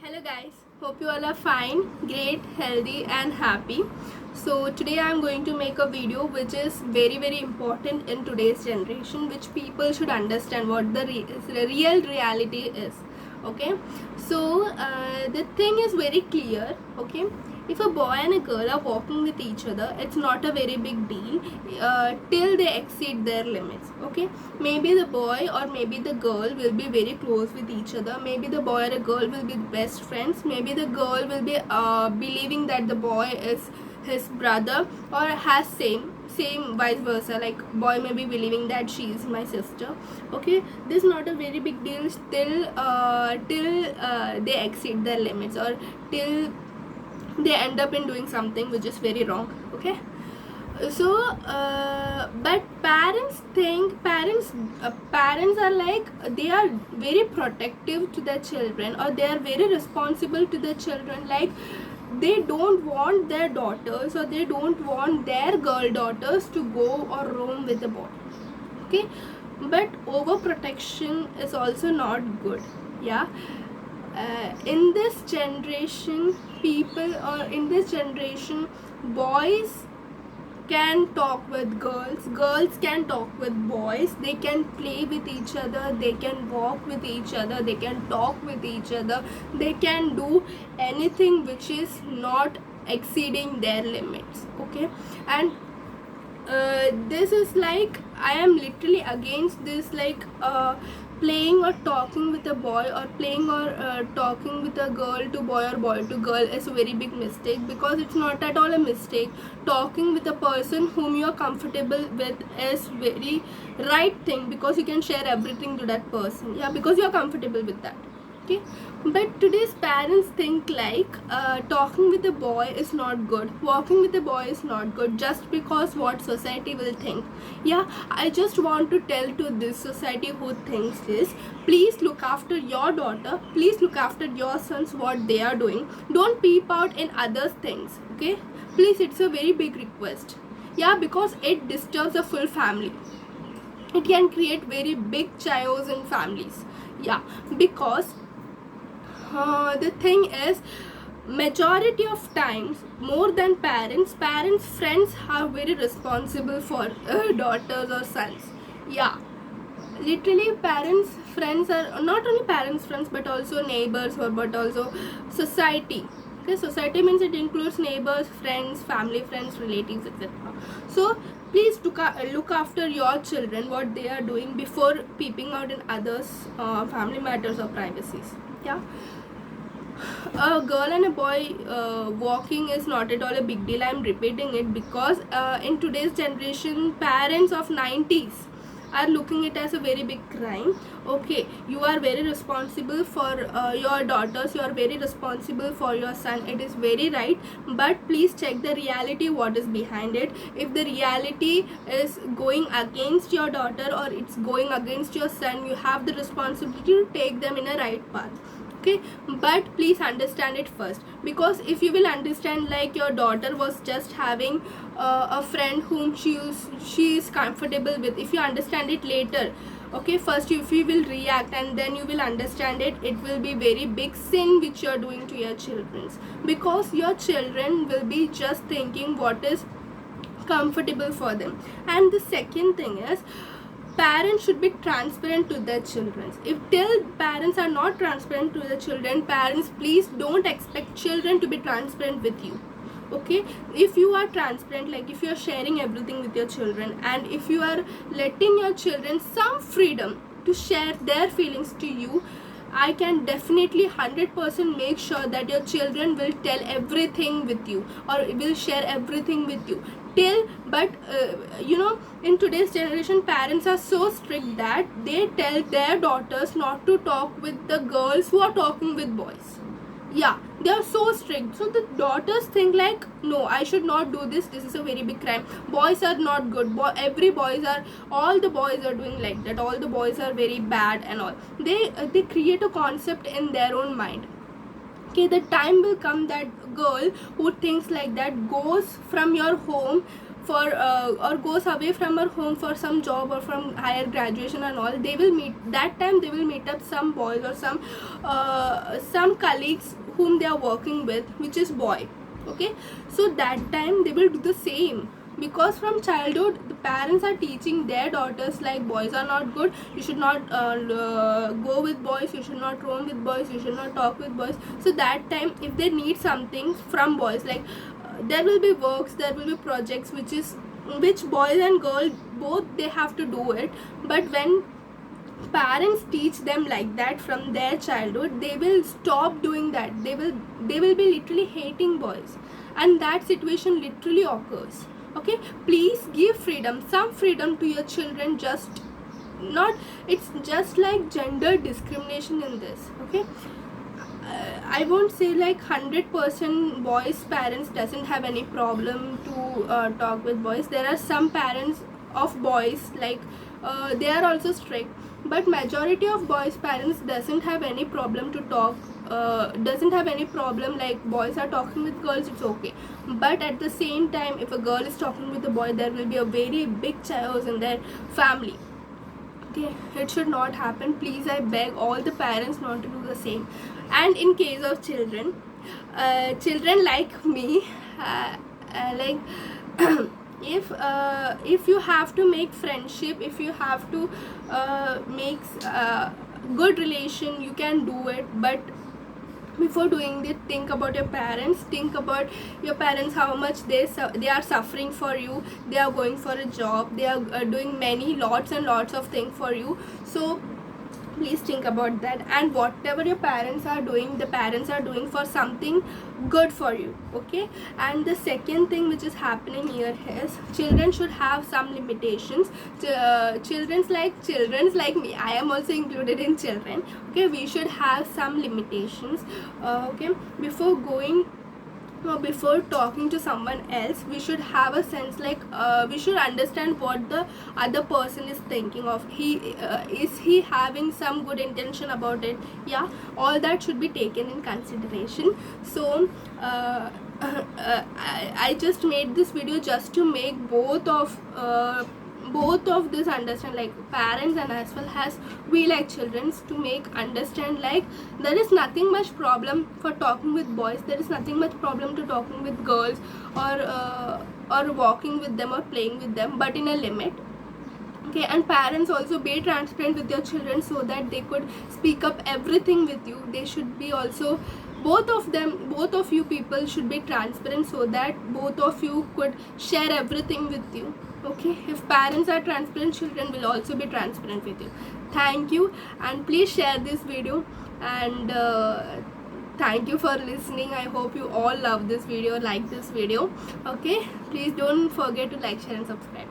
Hello guys, hope you all are fine, great, healthy and happy. So today I am going to make a video which is very important in today's generation, which people should understand what the real reality is. Okay, so the thing is very clear. Okay, if a boy and a girl are walking with each other, it's not a very big deal till they exceed their limits. Okay, maybe the boy or maybe the girl will be very close with each other. Maybe the boy or a girl will be best friends. Maybe the girl will be believing that the boy is his brother, or has same vice versa, like boy may be believing that she is my sister. Okay, this is not a very big deal till they exceed their limits, or till they end up in doing something which is very wrong. Okay, so but parents are like, they are very protective to their children, or they are very responsible to their children. Like, they don't want their daughters, or they don't want their girl daughters to go or roam with the boy. Okay, but overprotection is also not good. Yeah, in this generation, boys can talk with girls can talk with boys, they can play with each other, they can walk with each other, they can talk with each other, they can do anything which is not exceeding their limits. Okay, and this is like, I am literally against this, like playing or talking with a boy, or playing or talking with a girl to boy, or boy to girl is a very big mistake, because it's not at all a mistake. Talking with a person whom you are comfortable with is very right thing, because you can share everything to that person. Yeah, because you are comfortable with that. Okay, but today's parents think like talking with a boy is not good, walking with a boy is not good, just because what society will think. Yeah, I just want to tell to this society who thinks this, please look after your daughter, please look after your sons, what they are doing. Don't peep out in others things. Okay, please, it's a very big request. Yeah, because it disturbs a full family, it can create very big chaos in families. Yeah, because the thing is, majority of times, more than parents friends are very responsible for daughters or sons. Yeah, literally, parents friends are not only parents friends, but also neighbors, or but also society. Okay, society means it includes neighbors, friends, family, friends, relatives, etc. So please look after your children, what they are doing, before peeping out in others family matters or privacies. Yeah, a girl and a boy walking is not at all a big deal. I'm repeating it because in today's generation, parents of 90s are looking it as a very big crime. Okay, you are very responsible for your daughters, you are very responsible for your son, it is very right, but please check the reality, what is behind it. If the reality is going against your daughter, or it's going against your son, you have the responsibility to take them in a right path. Okay, but please understand it first, because if you will understand, like your daughter was just having a friend whom she is comfortable with, if you understand it later, okay, first if you will react and then you will understand it, it will be very big sin which you are doing to your children, because your children will be just thinking what is comfortable for them. And the second thing is, parents should be transparent to their children. If till parents are not transparent to the children, parents, please don't expect children to be transparent with you. Okay, if you are transparent, like if you are sharing everything with your children, and if you are letting your children some freedom to share their feelings to you, I can definitely 100% make sure that your children will tell everything with you, or will share everything with you till. But in today's generation, parents are so strict that they tell their daughters not to talk with the girls who are talking with boys. Yeah, they are so strict, so the daughters think like, no, I should not do this, this is a very big crime, boys are not good, all the boys are doing like that, all the boys are very bad and all. They create a concept in their own mind. Okay, the time will come that girl who thinks like that goes from your home for or goes away from her home for some job or from higher graduation and all. They will meet that time, they will meet up some boys or some colleagues whom they are working with, which is boy. Okay, so that time they will do the same, because from childhood the parents are teaching their daughters like boys are not good, you should not go with boys, you should not roam with boys, you should not talk with boys. So that time if they need something from boys, like there will be works, there will be projects which boys and girls both they have to do it. But when parents teach them like that from their childhood, they will stop doing that. They will be literally hating boys, and that situation literally occurs. Okay, please give freedom, some freedom to your children. Just not, it's just like gender discrimination in this. Okay, I won't say like 100% boys parents doesn't have any problem to talk with boys. There are some parents of boys like they are also strict, but majority of boys parents doesn't have any problem to talk, doesn't have any problem like boys are talking with girls, it's okay. But at the same time, if a girl is talking with a boy, there will be a very big chaos in their family. Okay, it should not happen. Please, I beg all the parents not to do the same. And in case of children, children like me, like if you have to make friendship, if you have to make good relation, you can do it. But before doing it, think about your parents, think about your parents, how much they are suffering for you. They are going for a job, they are doing many lots and lots of things for you. So please think about that. And whatever your parents are doing, the parents are doing for something good for you. Okay, and the second thing which is happening here is children should have some limitations. Children's like me, I am also included in children. Okay, we should have some limitations. Okay, before going before talking to someone else, we should have a sense like we should understand what the other person is thinking of. Is he having some good intention about it? Yeah, all that should be taken in consideration. So I just made this video just to make both of this understand, like parents and as well as we like children, to make understand like there is nothing much problem for talking with boys, there is nothing much problem to talking with girls, or walking with them or playing with them, but in a limit. Okay, and parents also be transparent with your children so that they could speak up everything with you. They should be also, both of you people should be transparent so that both of you could share everything with you. Okay, if parents are transparent, children will also be transparent with you. Thank you, and please share this video, and thank you for listening. I hope you all love this video, like this video. Okay, please don't forget to like, share and subscribe.